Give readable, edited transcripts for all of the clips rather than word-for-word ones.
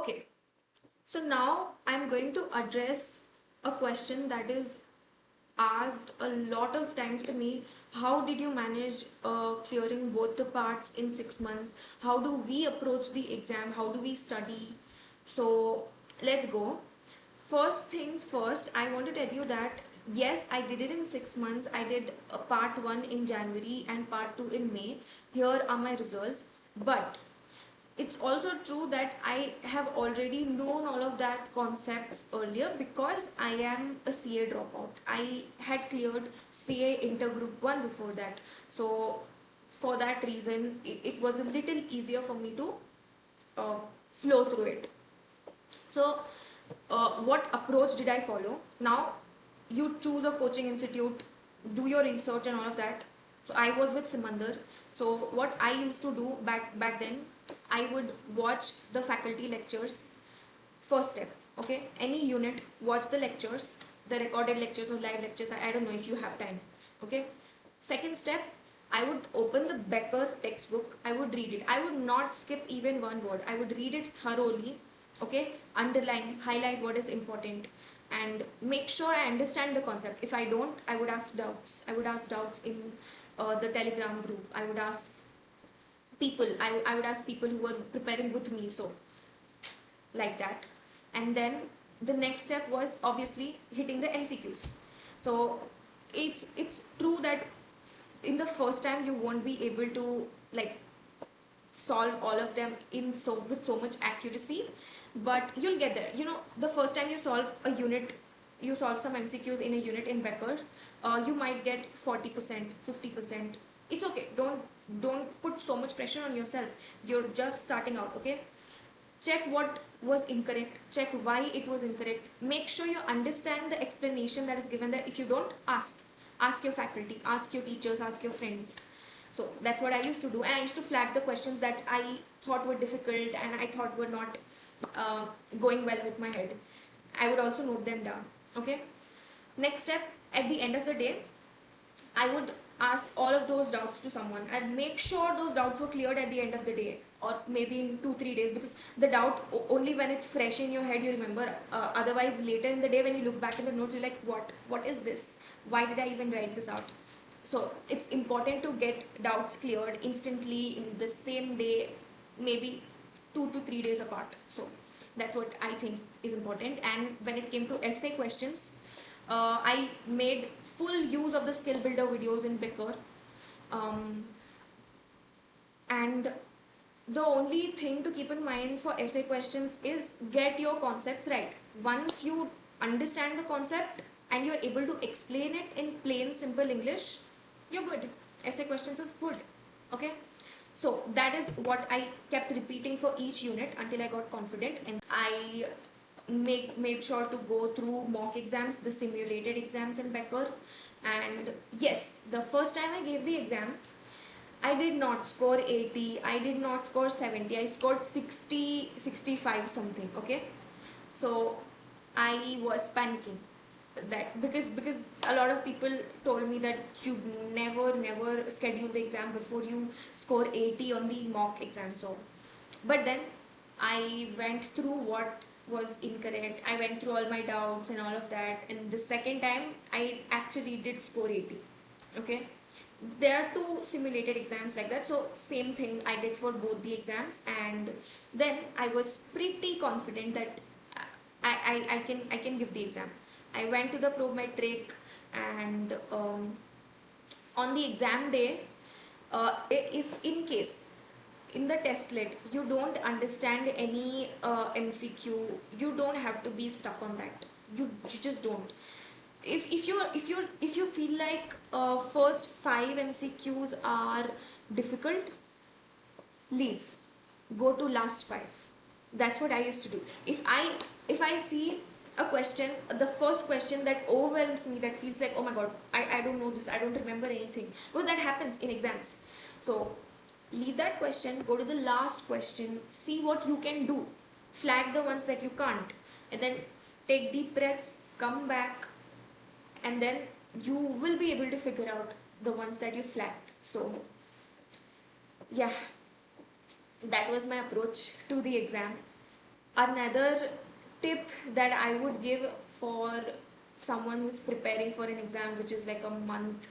Okay, so now I'm going to address a question that is asked a lot of times to me. How did you manage clearing both the parts in 6 months? How do we approach the exam? How do we study? So let's go. First things first, I want to tell you that yes, I did it in 6 months. I did part 1 in January and part 2 in May. Here are my results. But it's also true that I have already known all of that concepts earlier because I am a CA dropout. I had cleared CA intergroup 1 before that. So for that reason, it was a little easier for me to uh, flow through it. So what approach did I follow? Now you choose a coaching institute, do your research and all of that. So I was with Simandar. So what I used to do back then, I would watch the faculty lectures. First step, okay, any unit, watch the lectures, the recorded lectures or live lectures. I don't know if you have time. Okay. Second step, I would open the Becker textbook. I would read it. I would not skip even one word. I would read it thoroughly. Okay, underline, highlight what is important, and make sure I understand the concept. If I don't, I would ask doubts. I would ask doubts in the Telegram group. I would ask people. I would ask people who were preparing with me. So like that. And then the next step was obviously hitting the MCQs. So it's true that in the first time you won't be able to like solve all of them in with so much accuracy, but you'll get there. You know, the first time you solve a unit, you solve some MCQs in a unit in Becker, you might get 40%, 50%. It's okay. Don't put so much pressure on yourself. You're just starting out. Okay, check what was incorrect, check why it was incorrect, make sure you understand the explanation that is given there. If you don't, ask your faculty, ask your teachers, ask your friends. So that's what I used to do, and I used to flag the questions that I thought were difficult and I thought were not uh, going well with my head. I would also note them down. Okay, next step, at the end of the day, I would ask all of those doubts to someone and make sure those doubts were cleared at the end of the day, or maybe in 2-3 days, because the doubt only when it's fresh in your head you remember. Otherwise, later in the day when you look back in the notes, you're like, what is this? Why did I even write this out? So it's important to get doubts cleared instantly in the same day, maybe 2 to 3 days apart. So that's what I think is important. And when it came to essay questions, I made full use of the skill builder videos in Becker. Um, and the only thing to keep in mind for essay questions is get your concepts right. Once you understand the concept and you're able to explain it in plain simple English, you're good. Essay questions is good. Okay, so that is what I kept repeating for each unit until I got confident, and I made sure to go through mock exams, the simulated exams in Becker. And yes, the first time I gave the exam, I did not score 80, I did not score 70, I scored 60, 65 something. Okay, so I was panicking, that because a lot of people told me that you never schedule the exam before you score 80 on the mock exam. So but then I went through what was incorrect, I went through all my doubts and all of that, and the second time I actually did score 80. Okay, there are two simulated exams like that, so same thing I did for both the exams. And then I was pretty confident that I can give the exam. I went to the prometric, and on the exam day, if in case in the testlet you don't understand any MCQ, you don't have to be stuck on that. You just don't. If you feel like first 5 MCQs are difficult, leave, go to last 5. That's what I used to do. If I see a question, the first question that overwhelms me, that feels like, oh my god, I don't know this, I don't remember anything, well, that happens in exams. So leave that question, go to the last question, see what you can do, flag the ones that you can't, and then take deep breaths, come back, and then you will be able to figure out the ones that you flagged. So yeah, that was my approach to the exam. Another tip that I would give for someone who's preparing for an exam which is like a month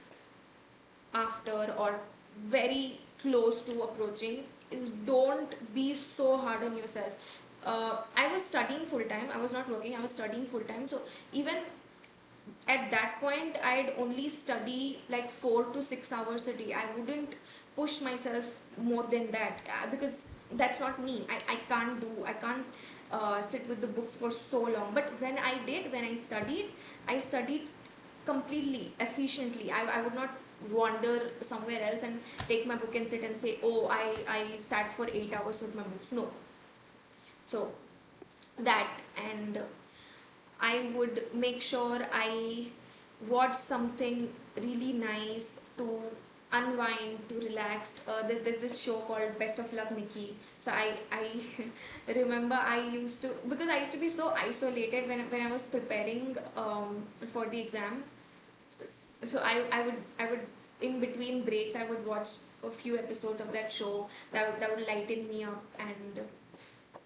after or very close to approaching is don't be so hard on yourself. I was studying full time, I was not working, I was studying full time, so even at that point I'd only study like 4 to 6 hours a day. I wouldn't push myself more than that, because that's not me. I can't sit with the books for so long. But when I studied, I studied completely efficiently. I would not wander somewhere else and take my book and sit and say, oh, I sat for 8 hours with my books. No. So that, and I would make sure I watch something really nice to unwind, to relax. There's this show called Best of Luck Nikki. So I remember I used to, because I used to be so isolated when I was preparing for the exam. So I would in between breaks I would watch a few episodes of that show that would lighten me up, and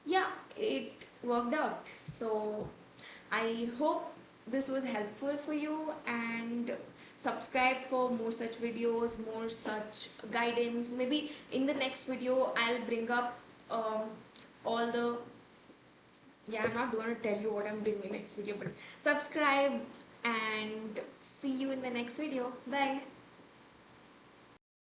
yeah, it worked out. So I hope this was helpful for you, and subscribe for more such videos, more such guidance. Maybe in the next video I'll bring up all the, yeah, I'm not going to tell you what I'm doing in the next video, but subscribe and see you in the next video. Bye.